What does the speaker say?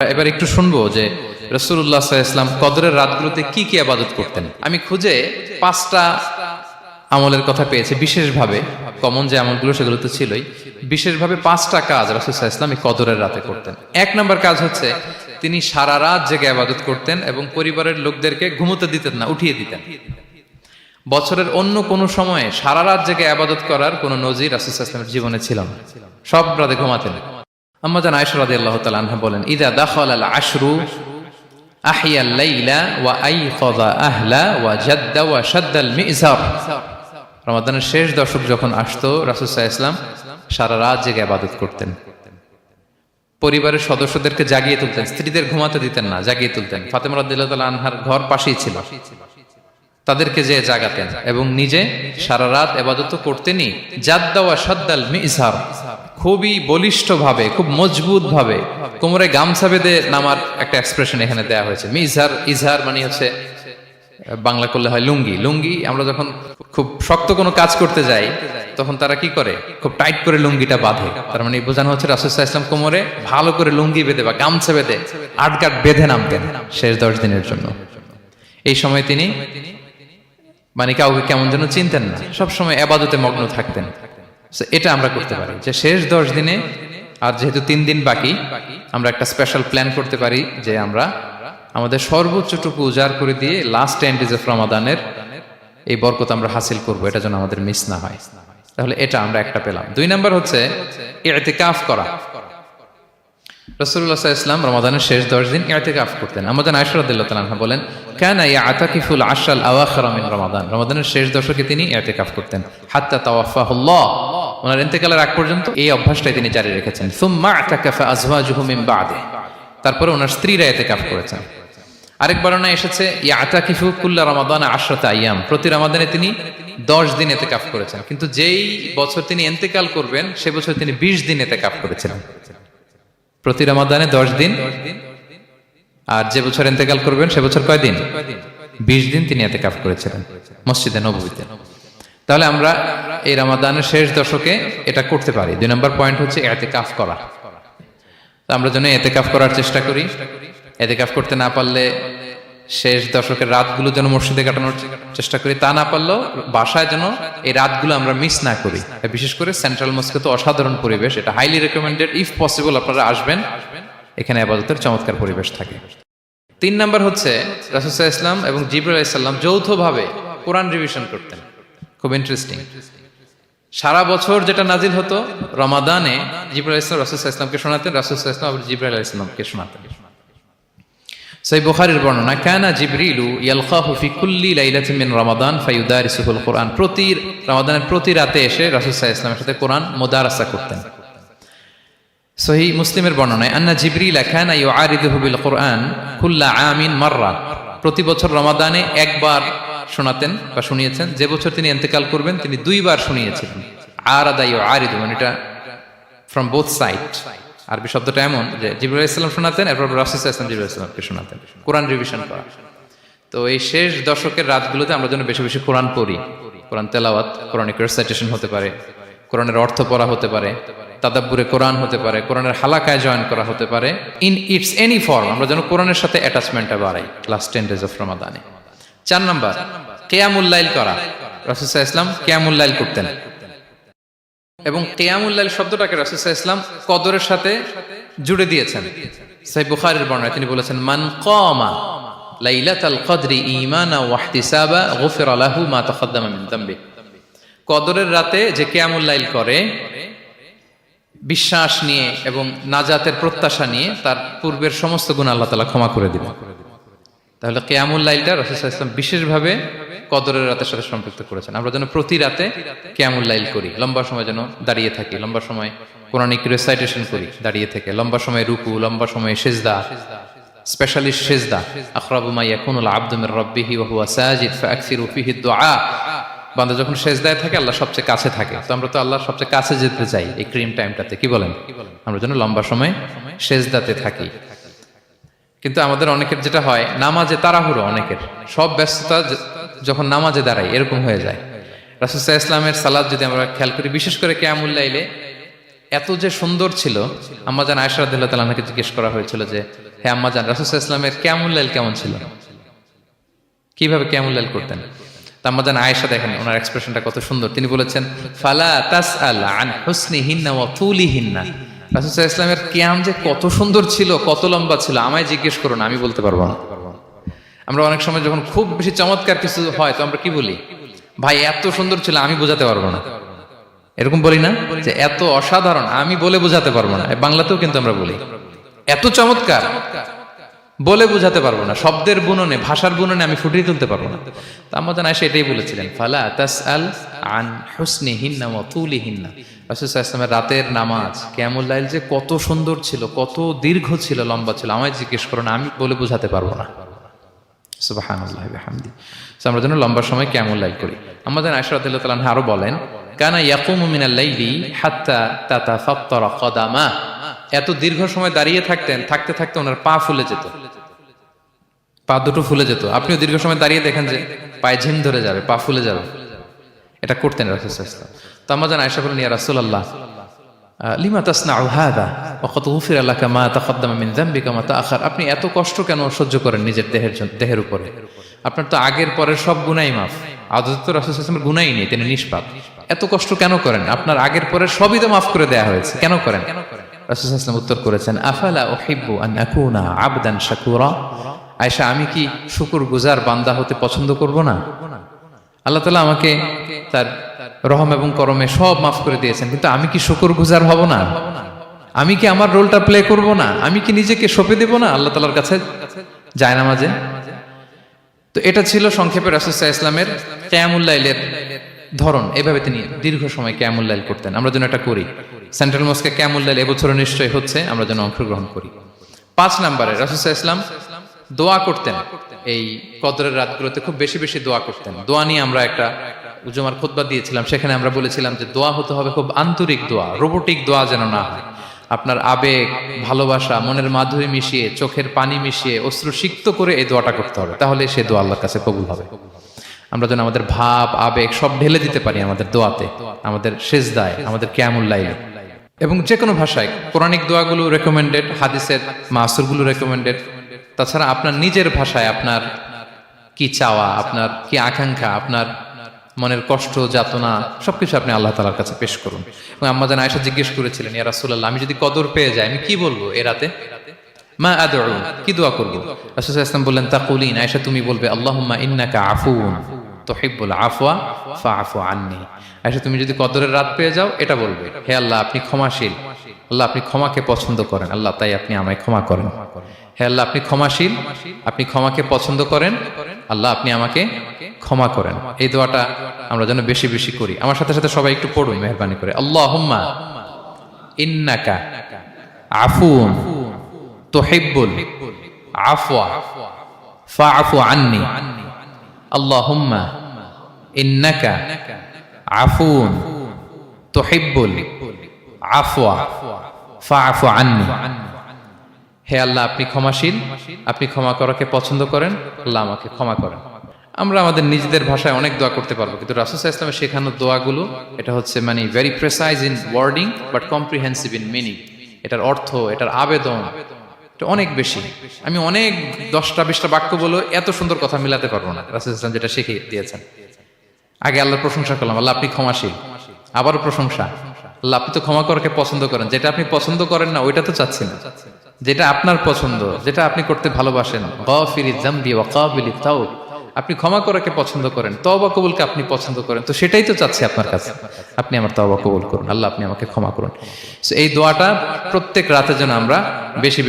এবার একটু শুনবো যে রাসূলুল্লাহ সাল্লাল্লাহু আলাইহি ওয়াসাল্লাম কদরের রাতগুলোতে কি কি ইবাদত করতেন। আমি খুঁজে 5টা আমলের কথা পেয়েছি বিশেষভাবে, কমন যে আমলগুলো সেগুলো তো ছিলই, বিশেষভাবে 5টা কাজ রাসূল সাল্লাল্লাহু আলাইহি ওয়াসাল্লাম এই কদরের রাতে করতেন। 1 নম্বর কাজ হচ্ছে তিনি সারা রাত জেগে ইবাদত করতেন এবং পরিবারের লোকদেরকে ঘুমোতে দিতেন না, উঠিয়ে দিতেন। বছরের অন্য কোনো সময়ে সারা রাত জেগে ইবাদত করার কোনো নজির রাসূল সাল্লাল্লাহু আলাইহি ওয়াসাল্লামের জীবনে ছিল না। সব রাতে ঘুমাতেন। আম্মা জান আয়েশা রাদিয়াল্লাহু তাআলা আনহা বলেন, ইযা দাখালাল আশরু আহিয়াল লাইলা ওয়া আইকাযা আহলা ওয়া জাদ্দা ওয়া শাদ্দাল মিজার। রমাদানের শেষ দশক যখন আসতো রাসূল সাল্লাল্লাহু আলাইহি ওয়াসাল্লাম সারা রাত জেগে ইবাদত করতেন। পরিবারের সদস্যদেরকে জাগিয়ে তুলতেন, স্ত্রীদের ঘুমাতে দিতেন না, জাগিয়ে তুলতেন। ফাতেমা রাদিয়াল্লাহু তাআলা আনহার ঘর পাশেই ছিল, তাদেরকে যে জাগাতেন এবং নিজে সারা রাত ইবাদত করতেনই। জাদ্দা ওয়া শাদ্দাল মিজার, খুবই বলিষ্ঠ ভাবে, খুব মজবুত ভাবে কোমরে গামছা বেঁধে নামার একটা এক্সপ্রেশন এখানে দেয়া হয়েছে। মিজার, ইজহার মানে হচ্ছে বাংলা করলে হয় লুঙ্গি। লুঙ্গি আমরা যখন খুব শক্ত কোনো কাজ করতে যাই তখন তারা কি করে, খুব টাইট করে লুঙ্গিটা বাঁধে। তার মানে বোঝানো হচ্ছে রাসূল সাল্লাল্লাহু আলাইহি ওয়াসাল্লাম কোমরে ভালো করে লুঙ্গি বেঁধে বা গামছা বেঁধে আটগাট বেঁধে নামতেন শেষ 10 দিনের জন্য। এই সময় তিনি মানে কাউকে কেমন যেন চিনতেন না, সবসময় ইবাদতে মগ্ন থাকতেন। এটা আমরা করতে পারি যে শেষ 10 দিনে, আর যেহেতু 3 দিন বাকি, আমরা একটা স্পেশাল প্ল্যান করতে পারি যে আমরা আমাদের সর্বোচ্চটুকু উজাড় করে দিয়ে লাস্ট 10 ডেজ অফ রমাদানের এই বরকত আমরা হাসিল করব, এটা যেন আমাদের মিস না হয়। তাহলে এটা আমরা একটা পেলাম। 2 নাম্বার হচ্ছে ইতিকাফ করা। রাসূলুল্লাহ সাল্লাল্লাহু আলাইহি ওয়াসাল্লাম রমাদানের শেষ 10 দিন ইতিকাফ করতেন। আমাদের আয়েশা রাদিয়াল্লাহু তাআলা আনহা বলেন, কানা ইয়াতাকিফুল আশরাল আওয়াখির মিন রমাদান। রমাদানের শেষ দশকে তিনি ইতিকাফ করতেন। হাত্তা তাওয়াফাহুল্লাহ, ওনার ইন্তেকালের আগ পর্যন্ত এই অভ্যাসটাই তিনি জারি রেখেছেন। সুম্মা আতাকাফা আজওয়াজুহু মিন বাদে, তারপরে ওনার স্ত্রীরা ইতিকাফ করেছেন। আরেক বর্ণনায় এসেছে ইয়াতাকিফু কুল্লা রমাদান 10 আইয়াম, প্রতি রমাদানে তিনি 10 দিন ইতিকাফ করেছেন। কিন্তু যেই বছর তিনি ইন্তেকাল করবেন সে বছর তিনি 20 দিন ইতিকাফ করেছিলেন। প্রতি রমাদানে 10 দিন, আর যে বছর ইন্তেকাল করবেন সে বছর কয় দিন? 20 দিন তিনি ইতিকাফ করেছিলেন মসজিদে নববীতে। তাহলে আমরা এই রমাদানের শেষ দশকে এটা করতে পারি। 2 নম্বর পয়েন্ট হচ্ছে ইতিকাফ করা। তো আমরা যেন ইতিকাফ করার চেষ্টা করি। ইতিকাফ করতে না পারলে শেষ দশকের রাতগুলো যেন মসজিদে কাটানোর চেষ্টা করি, তা না পারলেও বাসায় যেন এই রাতগুলো আমরা মিস না করি। বিশেষ করে সেন্ট্রাল মস্কে তো অসাধারণ পরিবেশ, এটা হাইলি রেকমেন্ডেড। ইফ পসিবল আপনারা আসবেন, এখানে ইবাদতের চমৎকার পরিবেশ থাকে। 3 নাম্বার হচ্ছে রাসূল সাল্লাল্লাহু আলাইহি ওয়াসাল্লাম এবং জিবরাইল আলাইহিস সালাম যৌথভাবে কোরআন রিভিশন করতেন। খুব ইন্টারেস্টিং। সারা বছর যেটা নাজিল হতো রমাদানে জিবরাইল আলাইহিস সালাম রাসূল সাল্লাল্লাহু আলাইহি ওয়াসাল্লামকে শোনাতেন, রাসূল সাল্লাল্লাহু আলাইহি ওয়াসাল্লাম আবার জিবরাইল আলাইহিস সালামকে শোনাতেন। সহিহ বুখারীর বর্ণনা, কানা জিবরিলু ইয়ালকাহু ফি কুল্লি লাইলাতিন মিন রমাদান ফায়ুদারিসুহুল কুরআন। প্রতি রমাদানের প্রতি রাতে এসে রাসূল সাল্লাল্লাহু আলাইহি ওয়াসাল্লামের সাথে কোরআন মুদারাসা করতেন। সহিহ মুসলিমের বর্ণনায়, আন্না জিবরিল কানা ইউআরিদুহু বিল কুরআন কুল্লা আমিন মাররা। প্রতি বছর রমাদানে একবার শোনাতেন বা শুনিয়েছেন। যে বছর তিনি ইন্তেকাল করবেন তিনি 2 বার শুনিয়েছিলেন। আরাদা ইউআরিদু মানে এটা ফ্রম বোথ সাইড। আরবি শব্দটা এমন যে জিবরাইল আলাইহিস সালাম শোনাতেন, এরপর রাসূল সাল্লাল্লাহু আলাইহি ওয়াসাল্লাম জিবরাইল আলাইহিস সালামকে শোনাতেন। কোরআন রিভিশন করা। তো এই শেষ দশকের রাতগুলোতে আমরা যেন বেশি বেশি কোরআন পড়ি। কোরআন তেলাওয়াত, কোরআনিক রেসাইটেশন হতে পারে, কোরআনের অর্থ পড়া হতে পারে, তাদাব্বুরে কোরআন হতে পারে, কোরআনের হালাকায় জয়েন করা হতে পারে। ইন ইটস এনি ফর্ম আমরা যেন কোরআনের সাথে অ্যাটাচমেন্টটা বাড়াই লাস্ট 10 ডেজ অফ রমাদানে। 4 নাম্বার কিয়ামুল লাইল করা। রাসূল সাল্লাল্লাহু আলাইহি ওয়াসাল্লাম কিয়ামুল লাইল করতেন এবং কিয়ামুল লাইল শব্দটাকে রাসূল সাল্লাল্লাহু আলাইহি ওয়াসাল্লাম কদরের সাথে জুড়ে দিয়েছেন। সহিহ বুখারীর বর্ণনায় তিনি বলেছেন, মান কামা লাইলাতাল কদরি ঈমানা ওয়া ইহতিসাবা গুফিরা লাহু মা তাকাদ্দামা মিন যামবি। কদরের রাতে যে কিয়ামুল লাইল করে বিশ্বাস নিয়ে এবং নাজাতের প্রত্যাশা নিয়ে, তার পূর্বের সমস্ত গুনাহ আল্লাহ তাআলা ক্ষমা করে দিবেন। তাহলে কিয়ামুল লাইলটা রাসূল সাল্লাল্লাহু আলাইহি ওয়াসাল্লাম বিশেষভাবে কদরের রাতের সাথে সম্পৃক্ত করেছেন। আমরা যেন প্রতি রাতে কিয়ামুল লাইল করি, লম্বা সময় যেন দাঁড়িয়ে থাকি, লম্বা সময় কোরআনিক রেসাইটেশন করি দাঁড়িয়ে থেকে, লম্বা সময় রুকু, লম্বা সময় সিজদা, স্পেশালি সিজদা। আখরাবু মা ইয়াকুনুল আবদু মির রাব্বিহি ওয়া হুয়া সাজিদ ফাআকসিরু ফিহি দুআ। বান্দা যখন সিজদায় থাকে আল্লাহ সবচেয়ে কাছে থাকে। তো আমরা তো আল্লাহর সবচেয়ে কাছে যেতে চাই এই ক্রিম টাইমটাতে, কি বলেন? আমরা যেন লম্বা সময় সিজদাতে থাকি। কিন্তু আমাদের অনেকের যেটা হয়, নামাজে তাড়াহুড়ো, অনেকের সব ব্যস্ততা যখন নামাজে দাঁড়াই এরকম হয়ে যায়। রাসূল সাল্লাল্লাহু আলাইহি ওয়াসাল্লামের সালাত যদি আমরা খেয়াল করি, বিশেষ করে কিয়ামুল লাইলে এত যে সুন্দর ছিল, আম্মাজান আয়েশা রাদিয়াল্লাহু তাআলা আনহাকে জিজ্ঞেস করা হয়েছিল যে হে আম্মাজান, রাসূল সাল্লাল্লাহু আলাইহি ওয়াসাল্লামের কিয়ামুল লাইল কেমন ছিল, কিভাবে কিয়ামুল লাইল করতেন? আম্মাজান আয়েশা দেখেন ওনার এক্সপ্রেশনটা কত সুন্দর। তিনি বলেছেন ফালা তাসআল আন হুসনিহিন্না ওয়া তুলিহিন্না, রাসূল সাল্লাল্লাহু আলাইহি ওয়াসাল্লামের কিয়াম যে কত সুন্দর ছিল, কত লম্বা ছিল, আমায় জিজ্ঞেস করুন, আমি বলতে পারবো না। আমরা অনেক সময় যখন খুব বেশি চমৎকার কিছু হয় তো আমরা কি বলি, ভাই এত সুন্দর ছিল আমি বোঝাতে পারবো না, এরকম বলি না যে এত অসাধারণ আমি বলে বোঝাতে পারবো না। বাংলাতেও কিন্তু আমরা বলি এত চমৎকার বলে বোঝাতে পারবো না, শব্দের বুননে ভাষার বুননে আমি ফুটিয়ে তুলতে পারবো না। তো আম্মাজান আয়েশা এটাই বলেছিলেন ফালা তাসআল আন হুসনিহিন্না ওয়া তুলিহিন্না, রাসূল সাল্লাল্লাহু আলাইহি ওয়াসাল্লামের রাতের নামাজ কিয়ামুল লাইল যে কত সুন্দর ছিল, কত দীর্ঘ ছিল, লম্বা ছিল, আমায় জিজ্ঞেস করো না, আমি বলে বোঝাতে পারবো না। সুবহানাল্লাহি ওয়া বিহামদি। আমরা যেন লম্বা সময় কিয়ামুল লাইল করি। আম্মাজান আয়েশা রাদিয়াল্লাহু তাআলা আনহা আরো বলেন কানা ইয়াকুমু মিনাল লাইলি হাত্তা তাতাফাত্তারা কদামা, এত দীর্ঘ সময় দাঁড়িয়ে থাকতেন, থাকতে থাকতে ওনার পা ফুলে যেত, পা দুটো ফুলে যেত। আপনিও দীর্ঘ সময় দাঁড়িয়ে দেখেন যে পায়ে ঝিম ধরে যাবে, পা ফুলে যাবে, এটা করতেন রাসূল সাল্লাল্লাহু আলাইহি ওয়াসাল্লাম। তো আম্মাজান আয়েশা বলেন ইয়া রাসূলুল্লাহ লিমা তাসনাউ হাযা ওয়া ক্বাদ গুফিরা লাকা মা তাকদ্দামা মিন যামবিকা মা তাআখার, আপনি এত কষ্ট কেন সহ্য করেন নিজের দেহের উপরে? আপনার তো আগের পরের সব গুনাহ মাফ, আদত তো রাসূল সাল্লাল্লাহু আলাইহি ওয়াসাল্লামের গুনাহই নেই, তিনি নিষ্পাপ। এত কষ্ট কেন করেন? আপনার আগের পরের সবই তো মাফ করে দেয়া হয়েছে, কেন করেন? রাসূল সাল্লাল্লাহু আলাইহি ওয়াসাল্লাম উত্তর করেছেন আফালা উহিব্বু আন আকুনা আবদান শাকুরা, আয়েশা আমি কি শুকরগুজার বান্দা হতে পছন্দ করব না? আল্লাহ তাআলা আমাকে তার রহম এবং করমে সব মাফ করে দিয়েছেন, কিন্তু আমি কি শুকরগুজার হব না? আমি কি আমার রোলটা প্লে করব না? আমি কি নিজেকে সঁপে দেব না আল্লাহ তাআলার কাছে জায়নামাজে? তো এটা ছিল সংক্ষেপে রাসূল সাল্লাল্লাহু আলাইহি ওয়াসাল্লামের কিয়ামুল লাইলের ধরন। এভাবে তিনি দীর্ঘ সময় কিয়ামুল লাইল করতেন। আমরা যেন এটা করি। সেন্ট্রাল মস্কে কিয়ামুল লাইল এবছরও নিশ্চয়ই হচ্ছে, আমরা যেন অংশগ্রহণ করি। 5 নম্বরে রাসূল সাল্লাল্লাহু আলাইহি ওয়াসাল্লাম দোয়া করতেন। এই কদরের রাতগুলোতে খুব বেশি বেশি দোয়া করতেন। দোয়া নিয়ে আমরা একটা জুমার খুতবা দিয়েছিলাম, সেখানে আমরা বলেছিলাম যে দোয়া হতে হবে খুব আন্তরিক দোয়া, রোবোটিক দোয়া যেন না হয়। আপনার আবেগ, ভালোবাসা, মনের মাধুরী মিশিয়ে, চোখের পানি মিশিয়ে, অশ্রু সিক্ত করে এই দোয়াটা করতে হবে, তাহলে সে দোয়া আল্লাহর কাছে কবুল হবে। আমরা যেন আমাদের ভাব, আবেগ সব ঢেলে দিতে পারি আমাদের দোয়াতে, আমাদের সেজদায়, আমাদের কিয়ামুল লাইলে। এবং যে কোনো ভাষায় কোরআনিক দোয়াগুলো রেকমেন্ডেড, হাদিসের মাসুরগুলো রেকমেন্ডেড। তাছাড়া আপনার নিজের ভাষায় আপনার কি চাওয়া, আপনার কি আকাঙ্ক্ষা, আপনার মনের কষ্ট, যাতনা সবকিছু আপনি আল্লাহ তাআলার কাছে পেশ করুন। এবং আম্মাজান আয়েশা জিজ্ঞেস করেছিলেন ইয়া রাসূলুল্লাহ, আমি যদি কদর পেয়ে যাই আমি কি বলবো এ রাতে? মা আদউ, কি দোয়া করব? রাসূল সাল্লাল্লাহু আলাইহি ওয়াসাল্লাম বললেন তাকুলিন, আয়েশা তুমি বলবে আল্লাহুম্মা ইন্নাকা আফুউন তুহিব্বুল আফওয়া ফাআফু আন্নী। আয়েশা তুমি যদি কদরের রাত পেয়ে যাও এটা বলবে, হে আল্লাহ আপনি ক্ষমাশীল, আল্লাহ আপনি ক্ষমাকে পছন্দ করেন, আল্লাহ তাই আপনি আমায় ক্ষমা করেন। হে আল্লাহ আপনি ক্ষমাশীল, আপনি ক্ষমাকে পছন্দ করেন, আল্লাহ আপনি আমাকে ক্ষমা করেন। এই দোয়াটা আমরা যেন বেশি বেশি করি। আমার সাথে সাথে সবাই একটু পড়ুন মেহেরবানি করে। আল্লাহুম্মা ইন্নাকা আফুউন তুহিব্বুল আফওয়া ফাআফু আন্নী। আল্লাহুম্মা ইন্নাকা আফুউন তুহিব্বুল আফওয়া ফাআফু আন্নী। হে আল্লাহ আপনি ক্ষমাশীল, আপনি ক্ষমা করাকে পছন্দ করেন, আল্লাহ আমাকে ক্ষমা করেন। আমরা আমাদের নিজেদের ভাষায় অনেক দোয়া করতে পারবো, কিন্তু রাসূল সাল্লাল্লাহু আলাইহি ওয়াসাল্লামের শেখানো দোয়াগুলো এটা হচ্ছে মানে very precise in wording but comprehensive in meaning. এটার অর্থ, এটার আবেদন এটা অনেক বেশি। আমি অনেক 10টা-20টা বাক্য বলে এত সুন্দর কথা মিলাতে পারবো না। রাসূল সাল্লাল্লাহু আলাইহি ওয়াসাল্লাম যেটা শিখিয়ে দিয়েছেন, আগে আল্লাহর প্রশংসা করলাম, আল্লাহ আপনি ক্ষমাশীল, আবারও প্রশংসা, আল্লাহ আপনি তো ক্ষমা করাকে পছন্দ করেন। যেটা আপনি পছন্দ করেন না ওইটা তো চাচ্ছি না, যেটা আপনার পছন্দ, যেটা আপনি করতে ভালোবাসেন, গাফিরিয যামবি ওয়া কাবিলিত তাওব, আপনি ক্ষমা করাকে পছন্দ করেন, তওবা কবুলকে আপনি পছন্দ করেন, তো সেটাই তো চাচ্ছি আপনার কাছে, আপনি আমার তওবা কবুল করুন, আল্লাহ আপনি আমাকে ক্ষমা করুন। সো এই দোয়াটা প্রত্যেক রাতে যেন আমরা বেশি